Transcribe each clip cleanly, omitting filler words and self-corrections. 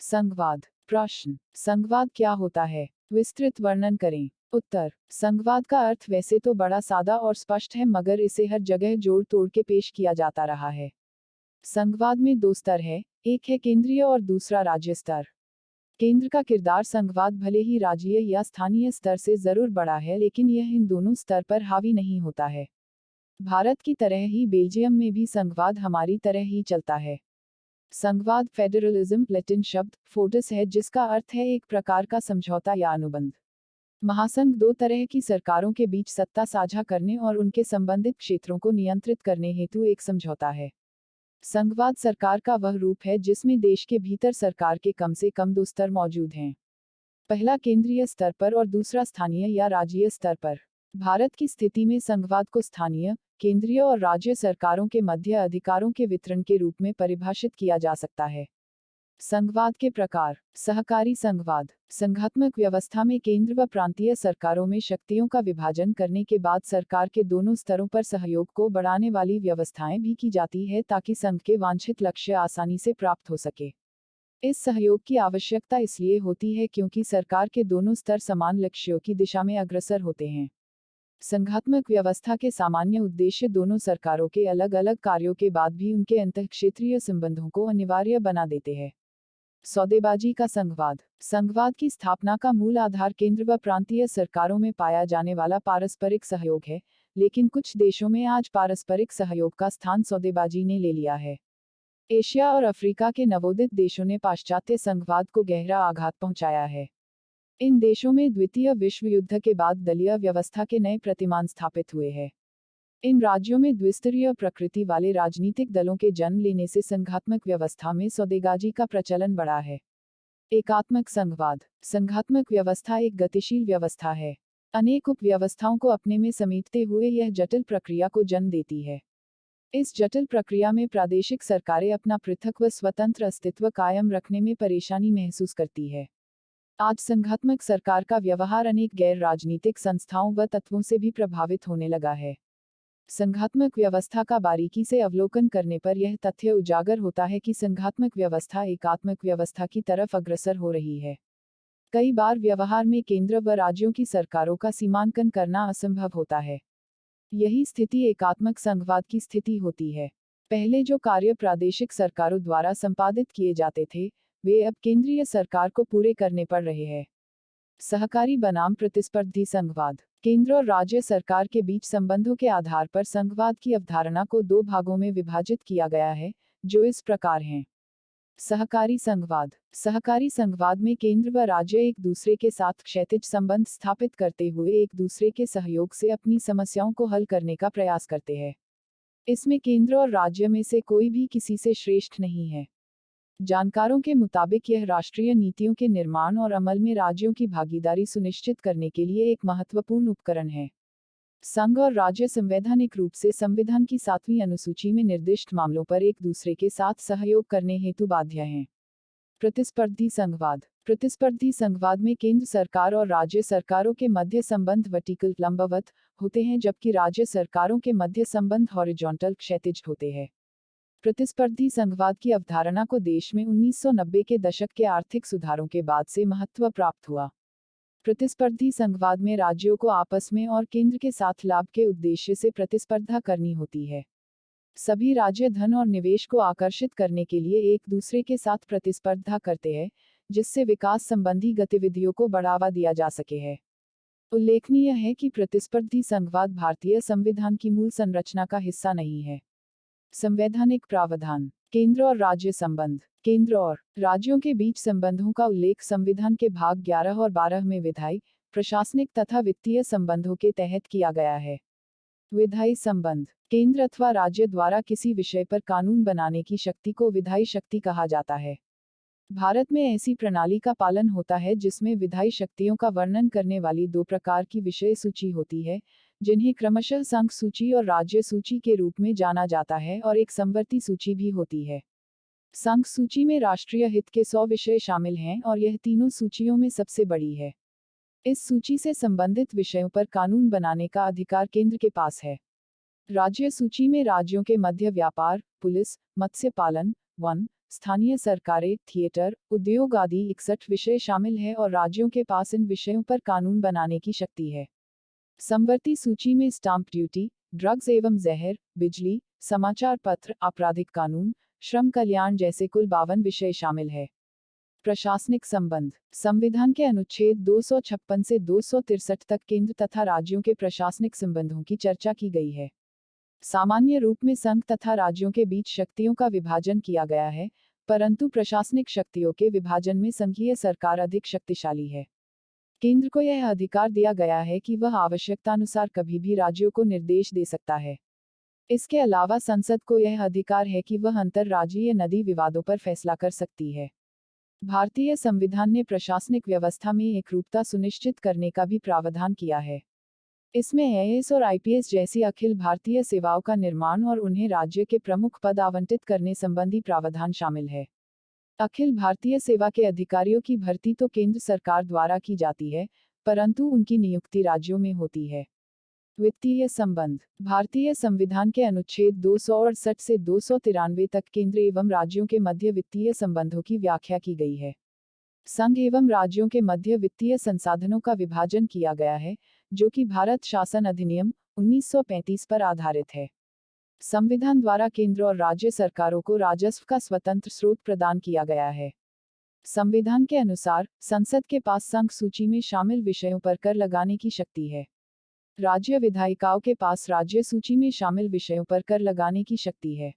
संघवाद। प्रश्न, संघवाद क्या होता है? विस्तृत वर्णन करें। उत्तर, संघवाद का अर्थ वैसे तो बड़ा सादा और स्पष्ट है, मगर इसे हर जगह जोड़ तोड़ के पेश किया जाता रहा है। संघवाद में दो स्तर है, एक है केंद्रीय और दूसरा राज्य स्तर। केंद्र का किरदार संघवाद भले ही राज्य या स्थानीय स्तर से जरूर बड़ा है, लेकिन यह इन दोनों स्तर पर हावी नहीं होता है। भारत की तरह ही बेल्जियम में भी संघवाद हमारी तरह ही चलता है। संघवाद फेडरलिज्म लैटिन शब्द फोडस है, जिसका अर्थ है एक प्रकार का समझौता या अनुबंध। महासंघ दो तरह की सरकारों के बीच सत्ता साझा करने और उनके संबंधित क्षेत्रों को नियंत्रित करने हेतु एक समझौता है। संघवाद सरकार का वह रूप है जिसमें देश के भीतर सरकार के कम से कम दो स्तर मौजूद हैं। पहला केंद्रीय स्तर पर और दूसरा स्थानीय या राज्यीय स्तर पर। भारत की स्थिति में संघवाद को स्थानीय, केंद्रीय और राज्य सरकारों के मध्य अधिकारों के वितरण के रूप में परिभाषित किया जा सकता है। संघवाद के प्रकार। सहकारी संघवाद। संघात्मक व्यवस्था में केंद्र व प्रांतीय सरकारों में शक्तियों का विभाजन करने के बाद सरकार के दोनों स्तरों पर सहयोग को बढ़ाने वाली व्यवस्थाएं भी की जाती है, ताकि संघ के वांछित लक्ष्य आसानी से प्राप्त हो सके। इस सहयोग की आवश्यकता इसलिए होती है क्योंकि सरकार के दोनों स्तर समान लक्ष्यों की दिशा में अग्रसर होते हैं। संघात्मक व्यवस्था के सामान्य उद्देश्य दोनों सरकारों के अलग अलग कार्यों के बाद भी उनके अंतःक्षेत्रीय संबंधों को अनिवार्य बना देते हैं। सौदेबाजी का संघवाद। संघवाद की स्थापना का मूल आधार केंद्र व प्रांतीय सरकारों में पाया जाने वाला पारस्परिक सहयोग है, लेकिन कुछ देशों में आज पारस्परिक सहयोग का स्थान सौदेबाजी ने ले लिया है। एशिया और अफ्रीका के नवोदित देशों ने पाश्चात्य संघवाद को गहरा आघात पहुंचाया है। इन देशों में द्वितीय विश्व युद्ध के बाद दलीय व्यवस्था के नए प्रतिमान स्थापित हुए हैं। इन राज्यों में द्विस्तरीय प्रकृति वाले राजनीतिक दलों के जन्म लेने से संघात्मक व्यवस्था में सौदेबाजी का प्रचलन बढ़ा है। एकात्मक संघवाद। संघात्मक व्यवस्था एक गतिशील व्यवस्था है। अनेक उप व्यवस्थाओं को अपने में समेटते हुए यह जटिल प्रक्रिया को जन्म देती है। इस जटिल प्रक्रिया में प्रादेशिक सरकारें अपना पृथक व स्वतंत्र अस्तित्व कायम रखने में परेशानी महसूस करती है। आज संघात्मक सरकार का व्यवहार अनेक गैर राजनीतिक संस्थाओं व तत्वों से भी प्रभावित होने लगा है। संघात्मक व्यवस्था का बारीकी से अवलोकन करने पर यह तथ्य उजागर होता है कि संघात्मक व्यवस्था एकात्मक व्यवस्था की तरफ अग्रसर हो रही है। कई बार व्यवहार में केंद्र व राज्यों की सरकारों का सीमांकन करना असंभव होता है। यही स्थिति एकात्मक संघवाद की स्थिति होती है। पहले जो कार्य प्रादेशिक सरकारों द्वारा संपादित किए जाते थे, वे अब केंद्रीय सरकार को पूरे करने पड़ रहे हैं। सहकारी बनाम प्रतिस्पर्धी संघवाद। केंद्र और राज्य सरकार के बीच संबंधों के आधार पर संघवाद की अवधारणा को दो भागों में विभाजित किया गया है, जो इस प्रकार हैं। सहकारी संघवाद। सहकारी संघवाद में केंद्र व राज्य एक दूसरे के साथ क्षैतिज संबंध स्थापित करते हुए एक दूसरे के सहयोग से अपनी समस्याओं को हल करने का प्रयास करते हैं। इसमें केंद्र और राज्य में से कोई भी किसी से श्रेष्ठ नहीं है। जानकारों के मुताबिक यह राष्ट्रीय नीतियों के निर्माण और अमल में राज्यों की भागीदारी सुनिश्चित करने के लिए एक महत्वपूर्ण उपकरण है। संघ और राज्य संवैधानिक रूप से संविधान की 7वीं अनुसूची में निर्दिष्ट मामलों पर एक दूसरे के साथ सहयोग करने हेतु बाध्य हैं। प्रतिस्पर्धी संघवाद। प्रतिस्पर्धी संघवाद में केंद्र सरकार और राज्य सरकारों के मध्य संबंध वर्टिकल लंबवत होते हैं, जबकि राज्य सरकारों के मध्य संबंध हॉरिजॉन्टल क्षैतिज होते हैं। प्रतिस्पर्धी संघवाद की अवधारणा को देश में 1990 के दशक के आर्थिक सुधारों के बाद से महत्व प्राप्त हुआ। प्रतिस्पर्धी संघवाद में राज्यों को आपस में और केंद्र के साथ लाभ के उद्देश्य से प्रतिस्पर्धा करनी होती है। सभी राज्य धन और निवेश को आकर्षित करने के लिए एक दूसरे के साथ प्रतिस्पर्धा करते हैं, जिससे विकास संबंधी गतिविधियों को बढ़ावा दिया जा सके है। उल्लेखनीय है कि प्रतिस्पर्धी संघवाद भारतीय संविधान की मूल संरचना का हिस्सा नहीं है। संवैधानिक प्रावधान। केंद्र और राज्य संबंध। केंद्र और राज्यों के बीच संबंधों का उल्लेख संविधान के भाग 11 और 12 में विधायी, प्रशासनिक तथा वित्तीय संबंधों के तहत किया गया है। विधायी संबंध। केंद्र अथवा राज्य द्वारा किसी विषय पर कानून बनाने की शक्ति को विधायी शक्ति कहा जाता है। भारत में ऐसी प्रणाली का पालन होता है जिसमें विधायी शक्तियों का वर्णन करने वाली दो प्रकार की विषय सूची होती है, जिन्हें क्रमशः संघ सूची और राज्य सूची के रूप में जाना जाता है, और एक समवर्ती सूची भी होती है। संघ सूची में राष्ट्रीय हित के 100 विषय शामिल हैं और यह तीनों सूचियों में सबसे बड़ी है। इस सूची से संबंधित विषयों पर कानून बनाने का अधिकार केंद्र के पास है। राज्य सूची में राज्यों के मध्य व्यापार, पुलिस, मत्स्य पालन, वन, स्थानीय सरकारें, थिएटर, उद्योग आदि 61 विषय शामिल है और राज्यों के पास इन विषयों पर कानून बनाने की शक्ति है। समवर्ती सूची में स्टाम्प ड्यूटी, ड्रग्स एवं जहर, बिजली, समाचार पत्र, आपराधिक कानून, श्रम कल्याण जैसे कुल 52 विषय शामिल है। प्रशासनिक संबंध। संविधान के अनुच्छेद 256 से 263 तक केंद्र तथा राज्यों के प्रशासनिक संबंधों की चर्चा की गई है। सामान्य रूप में संघ तथा राज्यों के बीच शक्तियों का विभाजन किया गया है, परंतु प्रशासनिक शक्तियों के विभाजन में संघीय सरकार अधिक शक्तिशाली है। केंद्र को यह अधिकार दिया गया है कि वह आवश्यकतानुसार कभी भी राज्यों को निर्देश दे सकता है। इसके अलावा संसद को यह अधिकार है कि वह अंतर्राज्यीय नदी विवादों पर फैसला कर सकती है। भारतीय संविधान ने प्रशासनिक व्यवस्था में एकरूपता सुनिश्चित करने का भी प्रावधान किया है। इसमें आईएएस और आईपीएस जैसी अखिल भारतीय सेवाओं का निर्माण और उन्हें राज्य के प्रमुख पद आवंटित करने संबंधी प्रावधान शामिल है। अखिल भारतीय सेवा के अधिकारियों की भर्ती तो केंद्र सरकार द्वारा की जाती है, परंतु उनकी नियुक्ति राज्यों में होती है। वित्तीय संबंध। भारतीय संविधान के अनुच्छेद 268 से 293 तक केंद्र एवं राज्यों के मध्य वित्तीय संबंधों की व्याख्या की गई है। संघ एवं राज्यों के मध्य वित्तीय संसाधनों का विभाजन किया गया है, जो कि भारत शासन अधिनियम 1935 पर आधारित है। संविधान द्वारा केंद्र और राज्य सरकारों को राजस्व का स्वतंत्र स्रोत प्रदान किया गया है। संविधान के अनुसार संसद के पास संघ सूची में शामिल विषयों पर कर लगाने की शक्ति है। राज्य विधायिकाओं के पास राज्य सूची में शामिल विषयों पर कर लगाने की शक्ति है।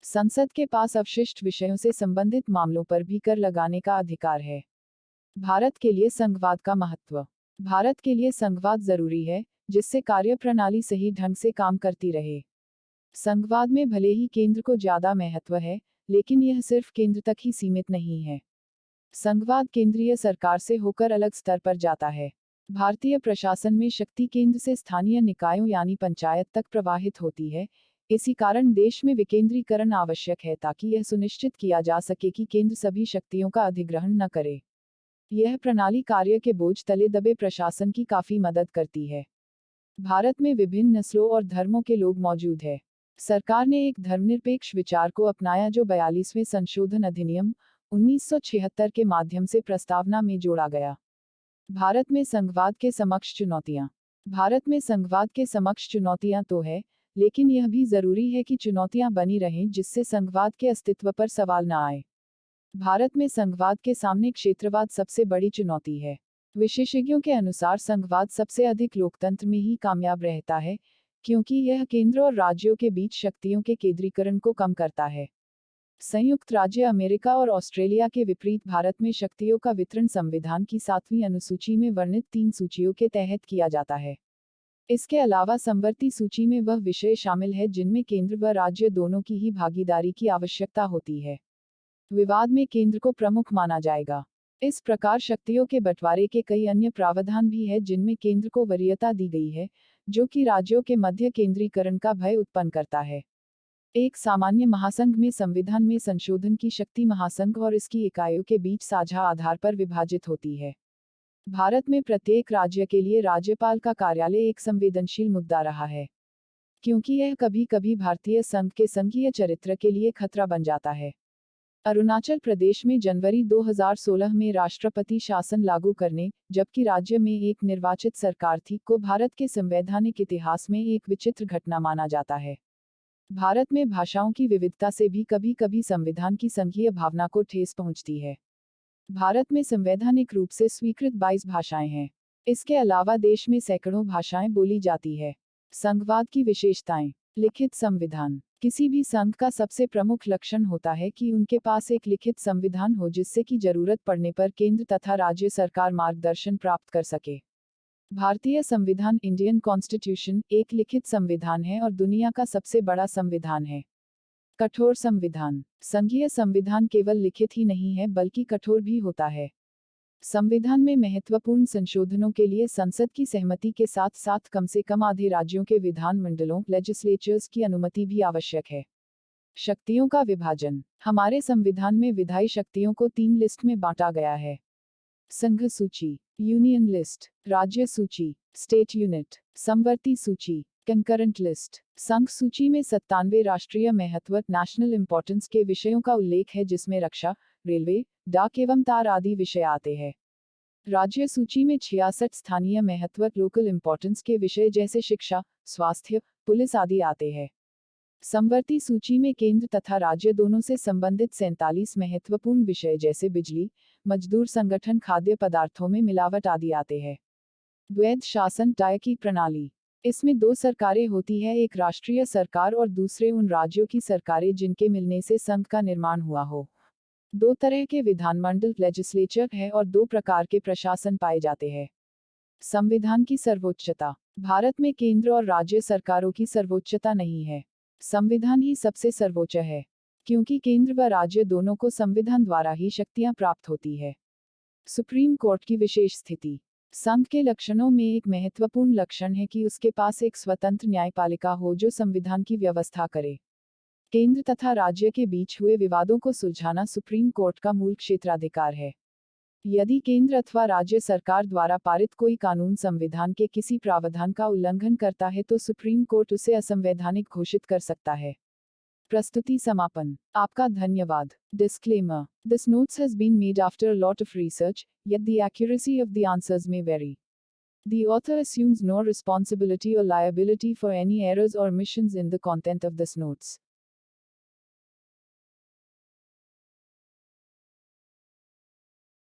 संसद के पास अवशिष्ट विषयों से संबंधित मामलों पर भी कर लगाने का अधिकार है। भारत के लिए संघवाद का महत्व। भारत के लिए संघवाद जरूरी है, जिससे कार्यप्रणाली सही ढंग से काम करती रहे। संघवाद में भले ही केंद्र को ज्यादा महत्व है, लेकिन यह सिर्फ केंद्र तक ही सीमित नहीं है। संघवाद केंद्रीय सरकार से होकर अलग स्तर पर जाता है। भारतीय प्रशासन में शक्ति केंद्र से स्थानीय निकायों यानी पंचायत तक प्रवाहित होती है। इसी कारण देश में विकेंद्रीकरण आवश्यक है ताकि यह सुनिश्चित किया जा सके कि केंद्र सभी शक्तियों का अधिग्रहण न करे। यह प्रणाली कार्य के बोझ तले दबे प्रशासन की काफी मदद करती है। भारत में विभिन्न नस्लों और धर्मों के लोग मौजूद हैं। सरकार ने एक धर्मनिरपेक्ष विचार को अपनाया जो 42वें संशोधन अधिनियम 1976 के माध्यम से प्रस्तावना में जोड़ा गया। भारत में संघवाद के समक्ष चुनौतियां। भारत में संघवाद के समक्ष चुनौतियां तो है, लेकिन यह भी जरूरी है कि चुनौतियां बनी रहें जिससे संघवाद के अस्तित्व पर सवाल न आए। भारत में संघवाद के सामने क्षेत्रवाद सबसे बड़ी चुनौती है। विशेषज्ञों के अनुसार संघवाद सबसे अधिक लोकतंत्र में ही कामयाब रहता है, क्योंकि यह केंद्र और राज्यों के बीच शक्तियों के केंद्रीकरण को कम करता है। संयुक्त राज्य अमेरिका और ऑस्ट्रेलिया के विपरीत भारत में शक्तियों का वितरण संविधान की 7वीं अनुसूची में वर्णित 3 सूचियों के तहत किया जाता है। इसके अलावा समवर्ती सूची में वह विषय शामिल है जिनमें केंद्र व राज्य दोनों की ही भागीदारी की आवश्यकता होती है। विवाद में केंद्र को प्रमुख माना जाएगा। इस प्रकार शक्तियों के बंटवारे के कई अन्य प्रावधान भी है जिनमें केंद्र को वरीयता दी गई है, जो कि राज्यों के मध्य केंद्रीकरण का भय उत्पन्न करता है। एक सामान्य महासंघ में संविधान में संशोधन की शक्ति महासंघ और इसकी इकाइयों के बीच साझा आधार पर विभाजित होती है। भारत में प्रत्येक राज्य के लिए राज्यपाल का कार्यालय एक संवेदनशील मुद्दा रहा है, क्योंकि यह कभी कभी भारतीय संघ के संघीय चरित्र के लिए खतरा बन जाता है। अरुणाचल प्रदेश में जनवरी 2016 में राष्ट्रपति शासन लागू करने, जबकि राज्य में एक निर्वाचित सरकार थी, को भारत के संवैधानिक इतिहास में एक विचित्र घटना माना जाता है। भारत में भाषाओं की विविधता से भी कभी कभी संविधान की संघीय भावना को ठेस पहुंचती है। भारत में संवैधानिक रूप से स्वीकृत 22 भाषाएं हैं। इसके अलावा देश में सैकड़ों भाषाएं बोली जाती है। संघवाद की विशेषताएं। लिखित संविधान। किसी भी संघ का सबसे प्रमुख लक्षण होता है कि उनके पास एक लिखित संविधान हो जिससे कि जरूरत पड़ने पर केंद्र तथा राज्य सरकार मार्गदर्शन प्राप्त कर सके। भारतीय संविधान इंडियन कॉन्स्टिट्यूशन एक लिखित संविधान है और दुनिया का सबसे बड़ा संविधान है। कठोर संविधान। संघीय संविधान केवल लिखित ही नहीं है बल्कि कठोर भी होता है। संविधान में महत्वपूर्ण संशोधनों के लिए संसद की सहमति के साथ साथ कम से कम आधे राज्यों के विधानमंडलों लेजिस्लेचर्स की अनुमति भी आवश्यक है। शक्तियों का विभाजन। हमारे संविधान में विधायी शक्तियों को 3 लिस्ट में बांटा गया है। संघ सूची, यूनियन लिस्ट, राज्य सूची, स्टेट यूनिट, समवर्ती सूची। Concurrent list. संघ सूची में 97 राष्ट्रीय महत्व नेशनल इंपॉर्टेंस के विषयों का उल्लेख है, जिसमें रक्षा, रेलवे, डाक एवं तार आदि विषय आते हैं। राज्य सूची में 66 स्थानीय महत्व लोकल इंपॉर्टेंस के विषय जैसे शिक्षा, स्वास्थ्य, पुलिस आदि आते हैं। समवर्ती सूची में केंद्र तथा राज्य दोनों से संबंधित 47 महत्वपूर्ण विषय जैसे बिजली, मजदूर संगठन, खाद्य पदार्थों में मिलावट आदि आते हैं। द्वैध शासन टाई की प्रणाली। इसमें दो सरकारें होती है, एक राष्ट्रीय सरकार और दूसरे उन राज्यों की सरकारें जिनके मिलने से संघ का निर्माण हुआ हो। दो तरह के विधानमंडल लेजिस्लेचर है और दो प्रकार के प्रशासन पाए जाते हैं। संविधान की सर्वोच्चता। भारत में केंद्र और राज्य सरकारों की सर्वोच्चता नहीं है। संविधान ही सबसे सर्वोच्च है, क्योंकि केंद्र व राज्य दोनों को संविधान द्वारा ही शक्तियां प्राप्त होती है। सुप्रीम कोर्ट की विशेष स्थिति। संघ के लक्षणों में एक महत्वपूर्ण लक्षण है कि उसके पास एक स्वतंत्र न्यायपालिका हो जो संविधान की व्यवस्था करे। केंद्र तथा राज्य के बीच हुए विवादों को सुलझाना सुप्रीम कोर्ट का मूल क्षेत्राधिकार है। यदि केंद्र अथवा राज्य सरकार द्वारा पारित कोई कानून संविधान के किसी प्रावधान का उल्लंघन करता है तो सुप्रीम कोर्ट उसे असंवैधानिक घोषित कर सकता है। प्रस्तुति समापन। आपका धन्यवाद। Disclaimer. This notes has been made after a lot of research, yet the accuracy of the answers may vary. The author assumes no responsibility or liability for any errors or omissions in the content of this notes.